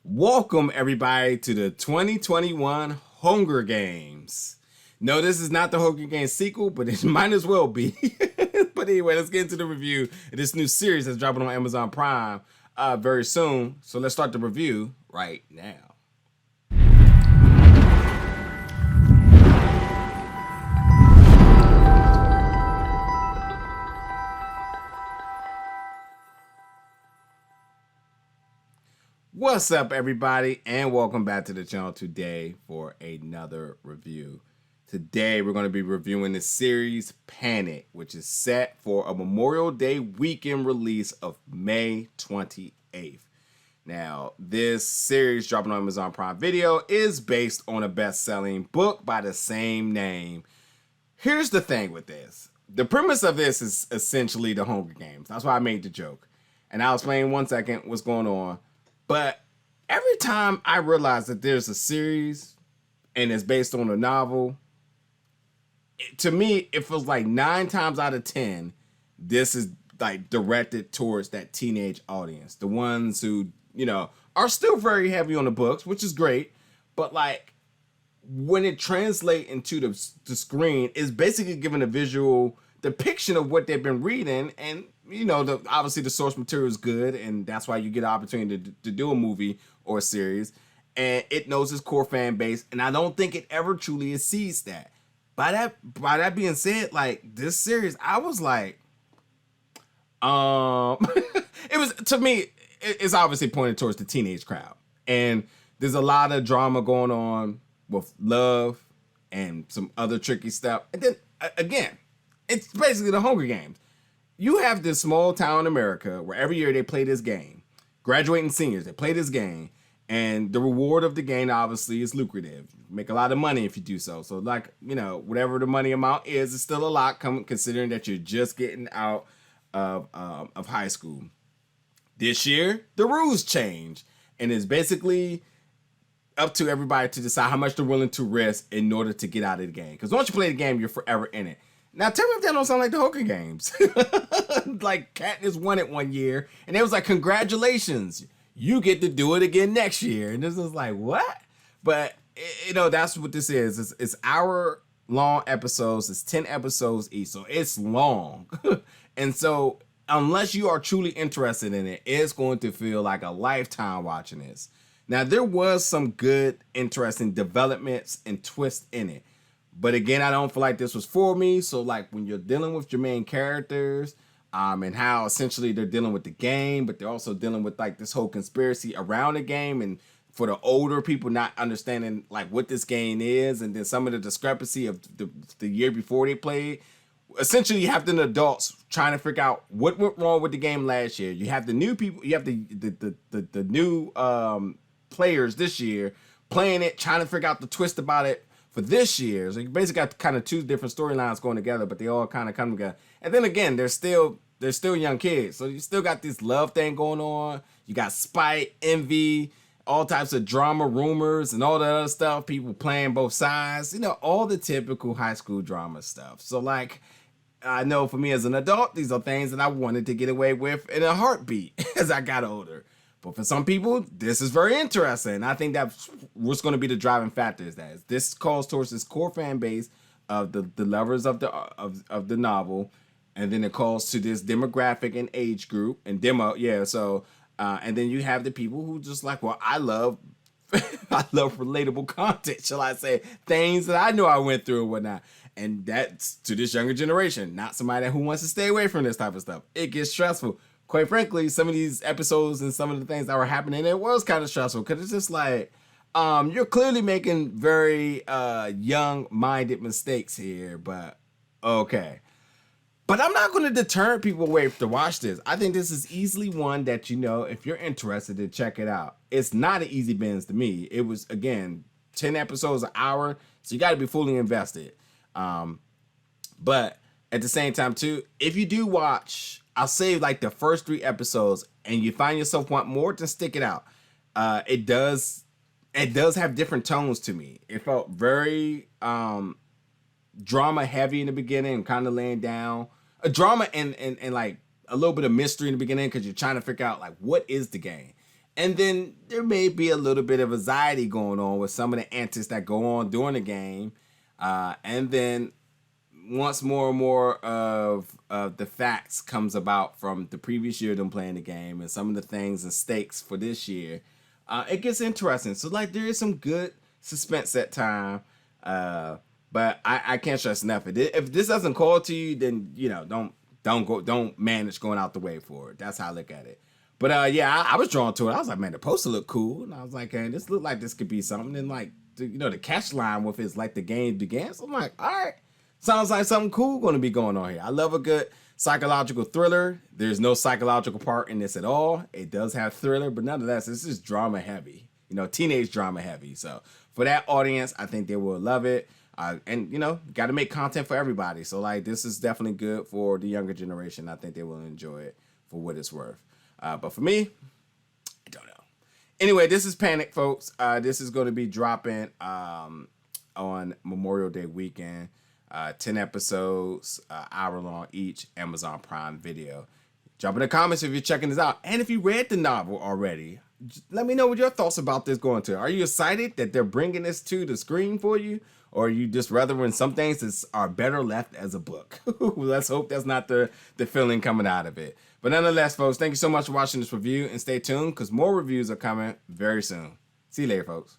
Welcome, everybody, to the 2021 Hunger Games. No, this is not the Hunger Games sequel, but it might as well be. But anyway, let's get into the review of this new series that's dropping on Amazon Prime very soon. So let's start the review right now. What's up, everybody, and welcome back to the channel today for another review. Today, we're going to be reviewing the series Panic, which is set for a Memorial Day weekend release of May 28th. Now, this series dropping on Amazon Prime Video is based on a best-selling book by the same name. Here's the thing with this. The premise of this is essentially the Hunger Games. That's why I made the joke. And I'll explain in 1 second what's going on. But every time I realize that there's a series and it's based on a novel, to me, it feels like 9 times out of 10, this is like directed towards that teenage audience. The ones who, are still very heavy on the books, which is great. But like when it translates into the screen, it's basically giving a visual depiction of what they've been reading. And obviously the source material is good, and that's why you get an opportunity to do a movie or a series, and it knows its core fan base, and I don't think it ever truly exceeds that. By that being said, like this series, I was like, it was, to me, it's obviously pointed towards the teenage crowd, and there's a lot of drama going on with love and some other tricky stuff, and then again, it's basically the Hunger Games. You have this small town in America where every year they play this game. Graduating seniors, they play this game. And the reward of the game, obviously, is lucrative. You make a lot of money if you do so. So, like, whatever the money amount is, it's still a lot considering that you're just getting out of high school. This year, the rules change. And it's basically up to everybody to decide how much they're willing to risk in order to get out of the game. Because once you play the game, you're forever in it. Now, tell me if that don't sound like the Hunger Games. Like, Katniss won it one year, and it was like, congratulations, you get to do it again next year. And this is like, what? But, that's what this is. It's hour-long episodes. It's 10 episodes each, so it's long. And so, unless you are truly interested in it, it's going to feel like a lifetime watching this. Now, there was some good, interesting developments and twists in it. But again, I don't feel like this was for me. So like when you're dealing with your main characters and how essentially they're dealing with the game, but they're also dealing with like this whole conspiracy around the game, and for the older people not understanding like what this game is, and then some of the discrepancy of the year before they played. Essentially, you have the adults trying to figure out what went wrong with the game last year. You have the new people, you have the new players this year playing it, trying to figure out the twist about it for this year. So you basically got kind of 2 different storylines going together, but they all kind of come together. And then again, they're still young kids. So you still got this love thing going on. You got spite, envy, all types of drama, rumors, and all that other stuff. People playing both sides. All the typical high school drama stuff. So like, I know for me as an adult, these are things that I wanted to get away with in a heartbeat as I got older. But for some people, this is very interesting. I think that's what's going to be the driving factor, is that this calls towards this core fan base of the lovers of the novel, and then it calls to this demographic and age group and and then you have the people who just like, well, I love relatable content, shall I say, things that I know I went through and whatnot. And that's to this younger generation, not somebody who wants to stay away from this type of stuff. It gets stressful. Quite frankly, some of these episodes and some of the things that were happening, it was kind of stressful, because it's just like, you're clearly making very young-minded mistakes here, but okay. But I'm not going to deter people away to watch this. I think this is easily one that, if you're interested, to check it out. It's not an easy binge to me. It was, again, 10 episodes an hour, so you got to be fully invested. But at the same time, too, if you do watch, I'll say like the first 3 episodes, and you find yourself want more, then stick it out. It does have different tones to me. It felt very drama heavy in the beginning, kind of laying down a drama and like a little bit of mystery in the beginning, because you're trying to figure out like what is the game. And then there may be a little bit of anxiety going on with some of the antics that go on during the game. And then once more and more of the facts comes about from the previous year them playing the game and some of the things and stakes for this year, it gets interesting. So like there is some good suspense at time. But I can't stress enough. If this doesn't call to you, then don't manage going out the way for it. That's how I look at it. But I was drawn to it. I was like, man, the poster looked cool, and I was like, hey, this looked like this could be something. And like, the catch line with it's like the game began. So I'm like, all right, sounds like something cool going to be going on here. I love a good psychological thriller. There's no psychological part in this at all. It does have thriller, but nonetheless, this is drama heavy. Teenage drama heavy. So for that audience, I think they will love it. And got to make content for everybody. So like, this is definitely good for the younger generation. I think they will enjoy it for what it's worth. But for me, I don't know. Anyway, this is Panic, folks. This is going to be dropping on Memorial Day weekend. 10 episodes, hour long each, Amazon Prime Video. Drop in the comments if you're checking this out. And if you read the novel already, let me know what your thoughts about this going to. Are you excited that they're bringing this to the screen for you? Or are you just rather when some things are better left as a book? Let's hope that's not the feeling coming out of it. But nonetheless, folks, thank you so much for watching this review. And stay tuned because more reviews are coming very soon. See you later, folks.